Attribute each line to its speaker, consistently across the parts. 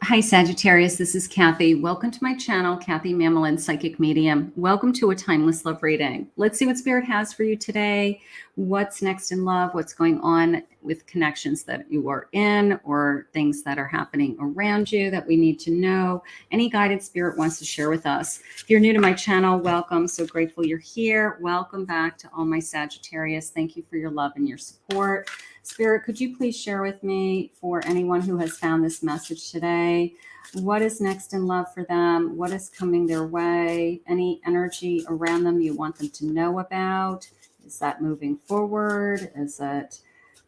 Speaker 1: Hi, Sagittarius. This is Kathy. Welcome to my channel, Kathy Mamolen, Psychic Medium. Welcome to a timeless love reading. Let's see what Spirit has for you today. What's next in love? What's going on with connections that you are in or things that are happening around you that we need to know? Any guided Spirit wants to share with us. If you're new to my channel, welcome. So grateful you're here. Welcome back to all my Sagittarius. Thank you for your love and your support. Spirit, could you please share with me, for anyone who has found this message today, what is next in love for them? What is coming their way? Any energy around them you want them to know about? Is that moving forward? Is it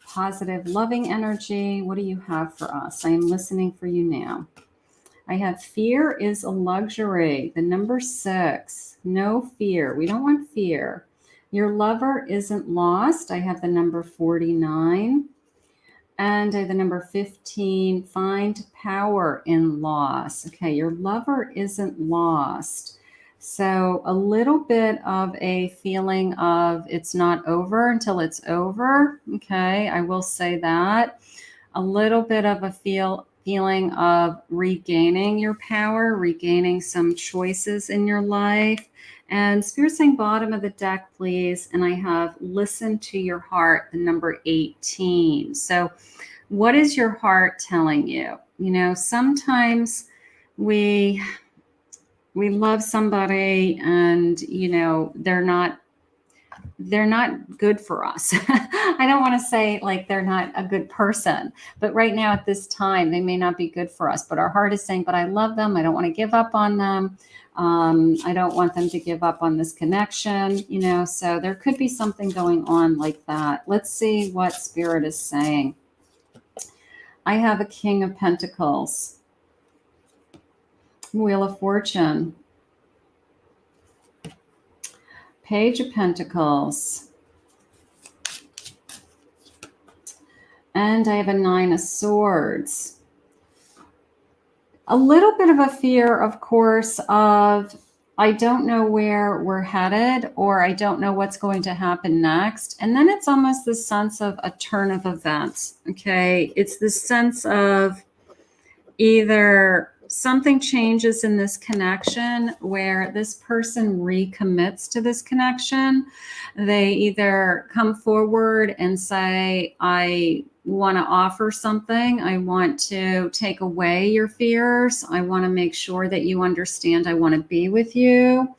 Speaker 1: positive, loving energy? What do you have for us? I am listening for you now. I have fear is a luxury. The number 6. No fear. We don't want fear. Your lover isn't lost. I have the number 49. And I have the number 15. Find power in loss. Okay, your lover isn't lost. So a little bit of a feeling of it's not over until it's over. Okay, I will say that. A little bit of a feeling of regaining your power, regaining some choices in your life. And Spirit saying bottom of the deck, please. And I have listen to your heart, the number 18. So what is your heart telling you? You know, sometimes we love somebody and, you know, they're not good for us. I don't want to say like they're not a good person, but right now at this time, they may not be good for us, but our heart is saying, but I love them. I don't want to give up on them. I don't want them to give up on this connection, you know, so there could be something going on like that. Let's see what Spirit is saying. I have a King of Pentacles, Wheel of Fortune, Page of Pentacles, and I have a 9 of Swords. A little bit of a fear, of course, of I don't know where we're headed, or I don't know what's going to happen next. And then it's almost the sense of a turn of events. Okay, it's this sense of either something changes in this connection where this person recommits to this connection. They either come forward and say, I want to offer something. I want to take away your fears. I want to make sure that you understand I want to be with you.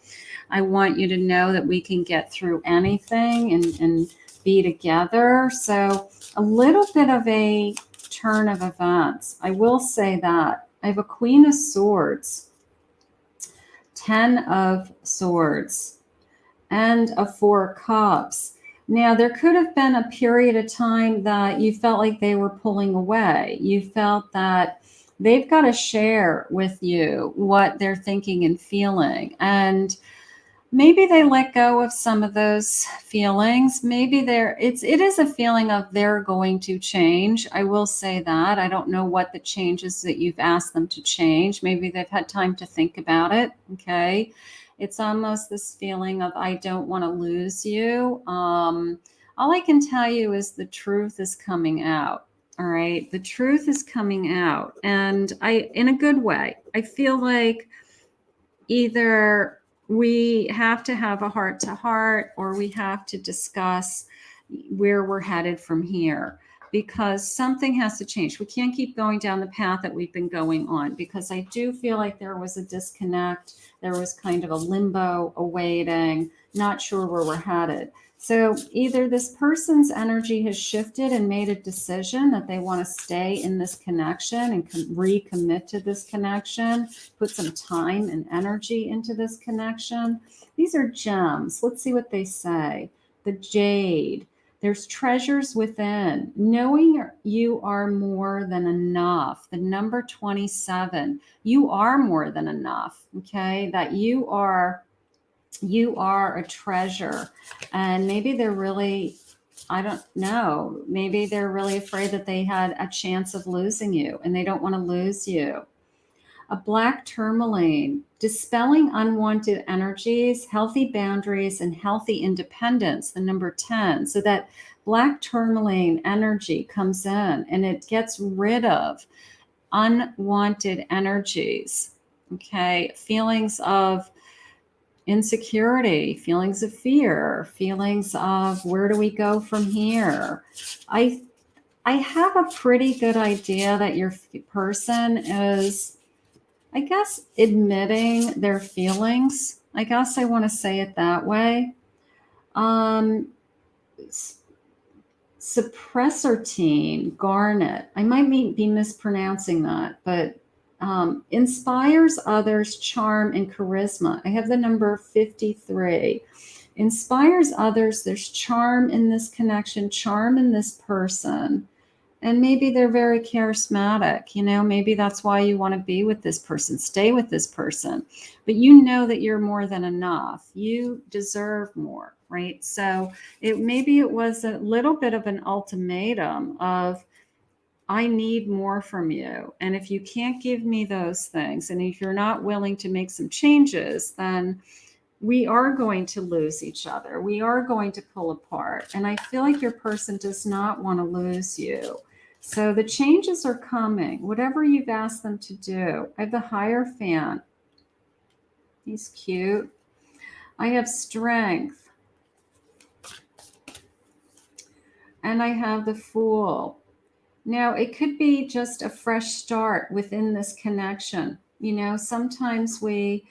Speaker 1: I want you to know that we can get through anything and be together. So a little bit of a turn of events. I will say that. I have a Queen of Swords, 10 of Swords, and a 4 of Cups. Now, there could have been a period of time that you felt like they were pulling away. You felt that they've got to share with you what they're thinking and feeling. And maybe they let go of some of those feelings. Maybe it is a feeling of they're going to change. I will say that. I don't know what the changes that you've asked them to change. Maybe they've had time to think about it. Okay. It's almost this feeling of, I don't want to lose you. All I can tell you is the truth is coming out. All right. The truth is coming out. And in a good way, I feel like either we have to have a heart to heart, or we have to discuss where we're headed from here, because something has to change. We can't keep going down the path that we've been going on, because I do feel like there was a disconnect. There was kind of a limbo, a waiting, not sure where we're headed. So either this person's energy has shifted and made a decision that they want to stay in this connection and recommit to this connection, put some time and energy into this connection. These are gems. Let's see what they say. The Jade. There's treasures within. Knowing you are more than enough. The number 27. You are more than enough. Okay, that you are a treasure. And maybe they're really, I don't know, maybe they're really afraid that they had a chance of losing you and they don't want to lose you. A black tourmaline, dispelling unwanted energies, healthy boundaries, and healthy independence, the number 10. So that black tourmaline energy comes in and it gets rid of unwanted energies, okay? Feelings of insecurity, feelings of fear, feelings of where do we go from here? I have a pretty good idea that your person is, I guess, admitting their feelings. I guess I want to say it that way. Suppressor teen, Garnet. I might be mispronouncing that, but inspires others, charm, and charisma. I have the number 53. Inspires others. There's charm in this connection, charm in this person. And maybe they're very charismatic, maybe that's why you want to be with this person, stay with this person. But you know that you're more than enough. You deserve more, right? So maybe it was a little bit of an ultimatum of, I need more from you. And if you can't give me those things, and if you're not willing to make some changes, then we are going to lose each other. We are going to pull apart. And I feel like your person does not want to lose you. So the changes are coming, whatever you've asked them to do. I have the Hierophant. He's cute. I have Strength. And I have the Fool. Now, it could be just a fresh start within this connection. Sometimes we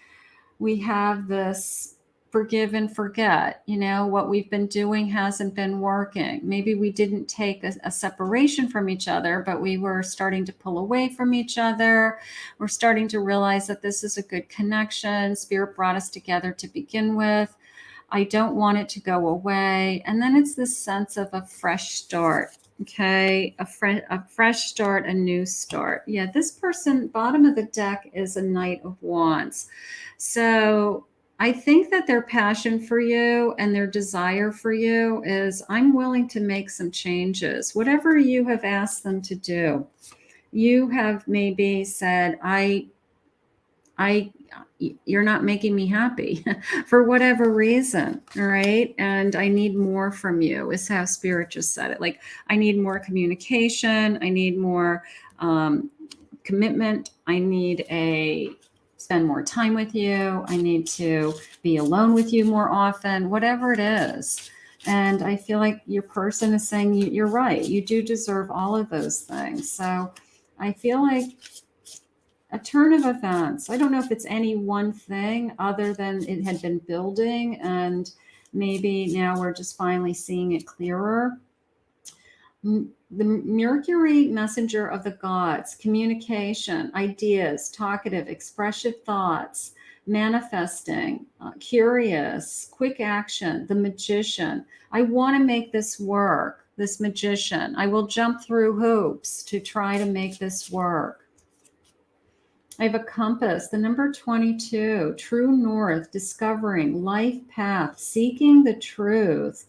Speaker 1: have this forgive and forget. What we've been doing hasn't been working. Maybe we didn't take a separation from each other, but we were starting to pull away from each other. We're starting to realize that this is a good connection. Spirit brought us together to begin with. I don't want it to go away. And then it's this sense of a fresh start. Okay, a fresh start, a new start. Yeah, this person, bottom of the deck, is a Knight of Wands. So I think that their passion for you and their desire for you is, I'm willing to make some changes. Whatever you have asked them to do, you have maybe said, you're not making me happy for whatever reason. All right. And I need more from you, is how Spirit just said it. Like, I need more communication. I need more commitment. I need spend more time with you. I need to be alone with you more often, whatever it is. And I feel like your person is saying, you're right. You do deserve all of those things. So I feel like a turn of events. I don't know if it's any one thing other than it had been building, and maybe now we're just finally seeing it clearer. The Mercury, messenger of the gods, communication, ideas, talkative, expressive thoughts, manifesting, curious, quick action, the magician. I want to make this work, this magician. I will jump through hoops to try to make this work. I have a compass, the number 22, true north, discovering, life path, seeking the truth,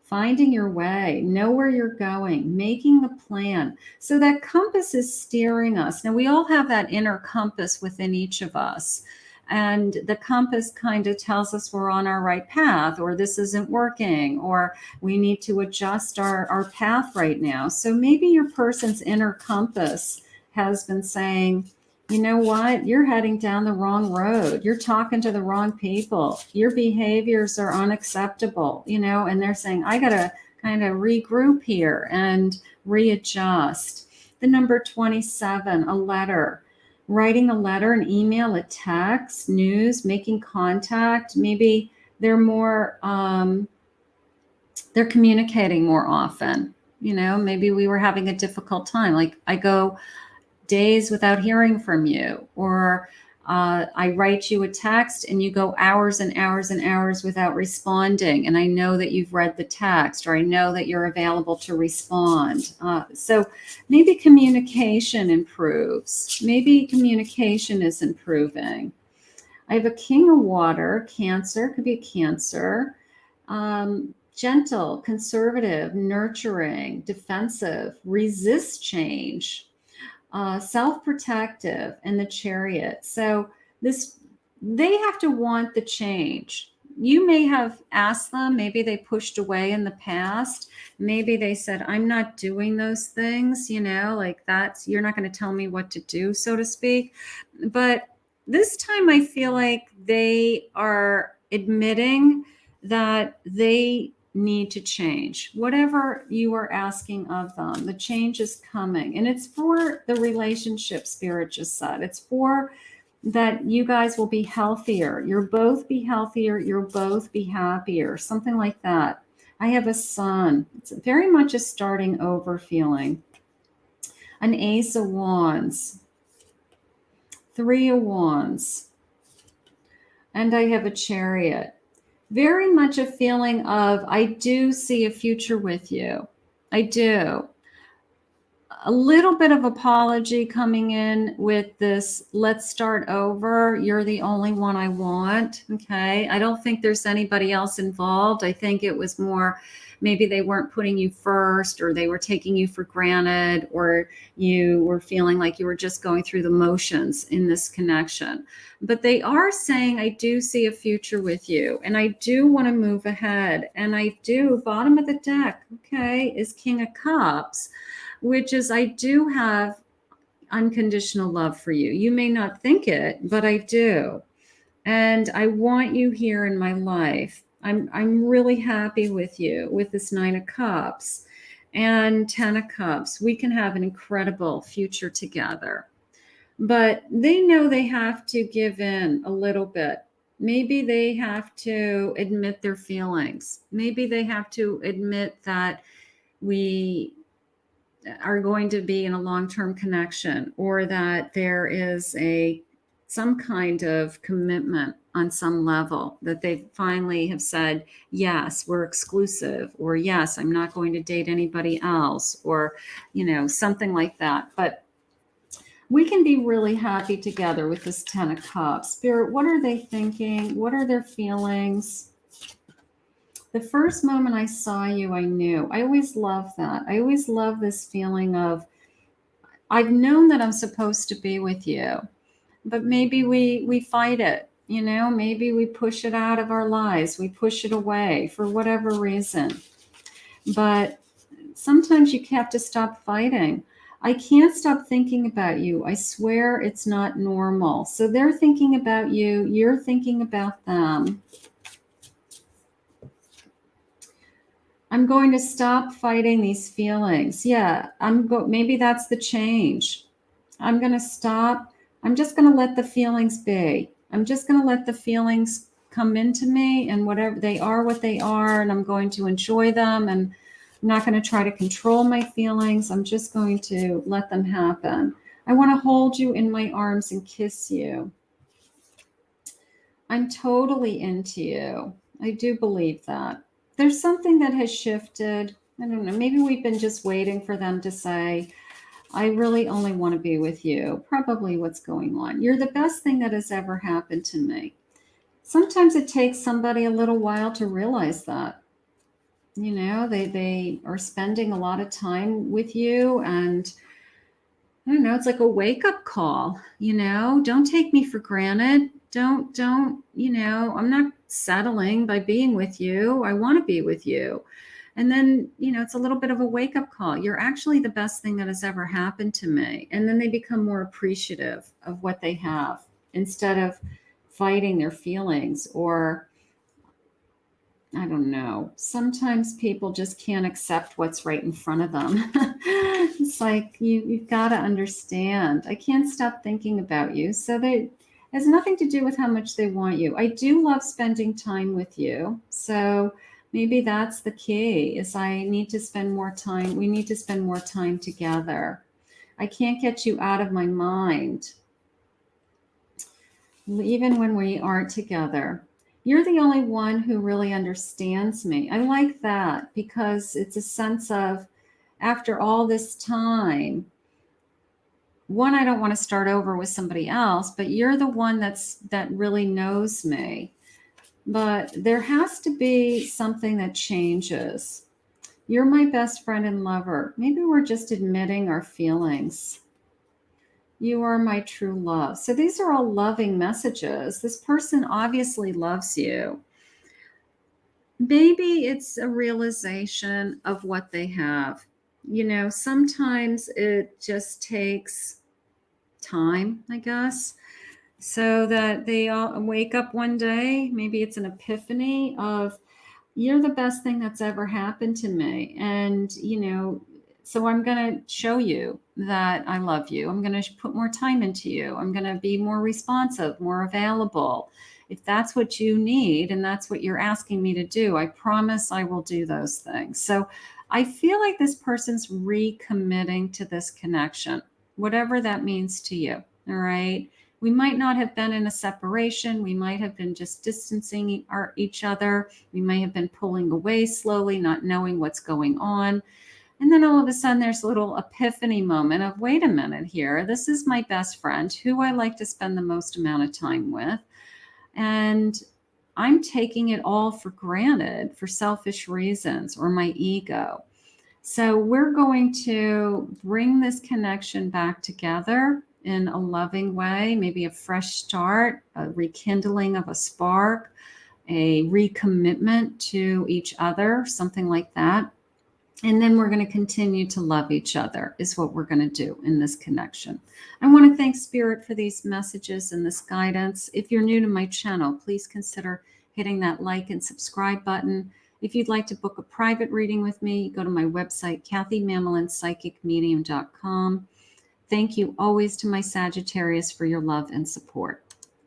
Speaker 1: finding your way, know where you're going, making the plan. So that compass is steering us. Now, we all have that inner compass within each of us. And the compass kind of tells us we're on our right path, or this isn't working, or we need to adjust our path right now. So maybe your person's inner compass has been saying, you know what? You're heading down the wrong road. You're talking to the wrong people. Your behaviors are unacceptable, and they're saying, I got to kind of regroup here and readjust. The number 27, a letter, writing a letter, an email, a text, news, making contact. Maybe they're more, they're communicating more often. Maybe we were having a difficult time. Like, I go days without hearing from you, or I write you a text and you go hours and hours and hours without responding, and I know that you've read the text, or I know that you're available to respond. So maybe communication improves. Maybe communication is improving. I have a King of Water, Cancer, could be a Cancer. Gentle, conservative, nurturing, defensive, resist change. Self-protective, and the Chariot. So they have to want the change. you may have asked them, maybe they pushed away in the past. Maybe they said, I'm not doing those things, like that's, you're not going to tell me what to do, so to speak. But this time I feel like they are admitting that they need to change. Whatever you are asking of them, the change is coming. And it's for the relationship, Spirit just said. It's for that you guys will be healthier. You'll both be healthier. You'll both be happier. Something like that. I have a son. It's very much a starting over feeling. An Ace of Wands. 3 of Wands. And I have a Chariot. Very much a feeling of, I do see a future with you. I do. A little bit of apology coming in with this, let's start over. You're the only one I want. Okay. I don't think there's anybody else involved. I think it was more, maybe they weren't putting you first, or they were taking you for granted, or you were feeling like you were just going through the motions in this connection. But they are saying, I do see a future with you, and I do want to move ahead. And I do, bottom of the deck, okay, is King of Cups, which is, I do have unconditional love for you. You may not think it, but I do. And I want you here in my life. I'm really happy with you with this 9 of Cups and 10 of Cups. We can have an incredible future together. But they know they have to give in a little bit. Maybe they have to admit their feelings. Maybe they have to admit that we are going to be in a long-term connection, or that there is some kind of commitment on some level, that they finally have said, yes, we're exclusive, or yes, I'm not going to date anybody else, or, something like that. But we can be really happy together with this 10 of Cups. Spirit, what are they thinking? What are their feelings? The first moment I saw you, I knew. I always love that. I always love this feeling of, I've known that I'm supposed to be with you, but maybe we fight it, maybe we push it out of our lives. We push it away for whatever reason. But sometimes you have to stop fighting. I can't stop thinking about you. I swear it's not normal. So they're thinking about you. You're thinking about them. I'm going to stop fighting these feelings. Yeah, maybe that's the change. I'm going to stop. I'm just going to let the feelings be. I'm just going to let the feelings come into me, and whatever they are, what they are, and I'm going to enjoy them, and I'm not going to try to control my feelings. I'm just going to let them happen. I want to hold you in my arms and kiss you. I'm totally into you. I do believe that. There's something that has shifted. I don't know. Maybe we've been just waiting for them to say, I really only want to be with you. Probably what's going on. You're the best thing that has ever happened to me. Sometimes it takes somebody a little while to realize that. They are spending a lot of time with you, and I don't know, it's like a wake-up call. Don't take me for granted. Don't, I'm not settling by being with you. I want to be with you. And then, it's a little bit of a wake-up call. You're actually the best thing that has ever happened to me. And then they become more appreciative of what they have, instead of fighting their feelings, or I don't know. Sometimes people just can't accept what's right in front of them. It's like, you've got to understand. I can't stop thinking about you. So it has nothing to do with how much they want you. I do love spending time with you. So maybe that's the key, is I need to spend more time. We need to spend more time together. I can't get you out of my mind, even when we aren't together. You're the only one who really understands me. I like that, because it's a sense of, after all this time, one, I don't want to start over with somebody else, but you're the one that really knows me. But there has to be something that changes. You're my best friend and lover. Maybe we're just admitting our feelings. You are my true love. So these are all loving messages. This person obviously loves you. maybe it's a realization of what they have. You know, sometimes it just takes time, I guess, so that they all wake up one day. Maybe it's an epiphany of, you're the best thing that's ever happened to me. And, you know, so I'm going to show you that I love you. I'm going to put more time into you. I'm going to be more responsive, more available. If that's what you need and that's what you're asking me to do, I promise I will do those things. So I feel like this person's recommitting to this connection, whatever that means to you. All right. We might not have been in a separation. We might have been just distancing each other. We may have been pulling away slowly, not knowing what's going on. And then all of a sudden, there's a little epiphany moment of, wait a minute here. This is my best friend who I like to spend the most amount of time with. And I'm taking it all for granted for selfish reasons or my ego. So we're going to bring this connection back together in a loving way, maybe a fresh start, a rekindling of a spark, a recommitment to each other, something like that. And then we're going to continue to love each other, is what we're going to do in this connection. I want to thank Spirit for these messages and this guidance. If you're new to my channel, please consider hitting that like and subscribe button. If you'd like to book a private reading with me, go to my website, KathyMamolenPsychicMedium.com. Thank you always to my Sagittarius for your love and support.